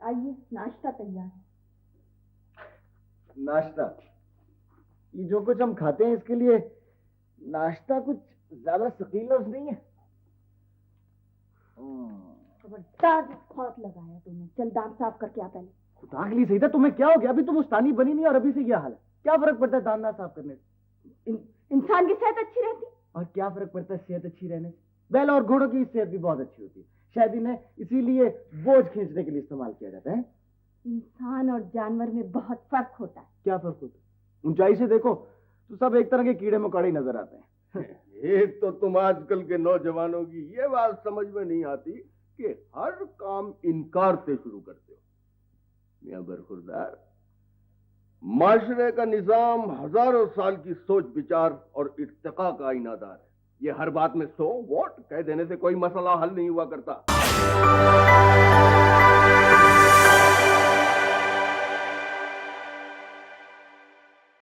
آئیے ناشتہ تیار. ناشتہ؟ یہ جو کچھ ہم کھاتے ہیں اس کے لیے ناشتہ کچھ زیادہ ثقیل لفظ نہیں ہے. خبردار خوف لگایا تم نے. چل دانت صاف کر کے آ پہلے. خدا کے لیے سیدھا تمہیں کیا ہو گیا؟ ابھی تم استانی بنی نہیں اور ابھی سے کیا حال ہے؟ کیا فرق پڑتا ہے دانت صاف کرنے سے؟ انسان کی صحت اچھی رہتی. اور کیا فرق پڑتا ہے صحت اچھی رہنے سے؟ بیل اور گھوڑوں کی صحت بھی بہت اچھی ہوتی ہے. شاید انہیں اسی لیے بوجھ کھینچنے کے لیے استعمال کیا جاتا ہے. انسان اور جانور میں بہت فرق ہوتا ہے. کیا فرق ہوتا ہے؟ اونچائی سے دیکھو تو سب ایک طرح کے کیڑے مکوڑے نظر آتے ہیں. ایک تو تم آج کل کے نوجوانوں کی یہ بات سمجھ میں نہیں آتی کہ ہر کام انکار سے شروع کرتے ہو. میاں برخوردار، معاشرے کا نظام ہزاروں سال کی سوچ بچار اور ارتقاء کا آئینہ دار ہے. یہ ہر بات میں سو واٹ کہہ دینے سے کوئی مسئلہ حل نہیں ہوا کرتا.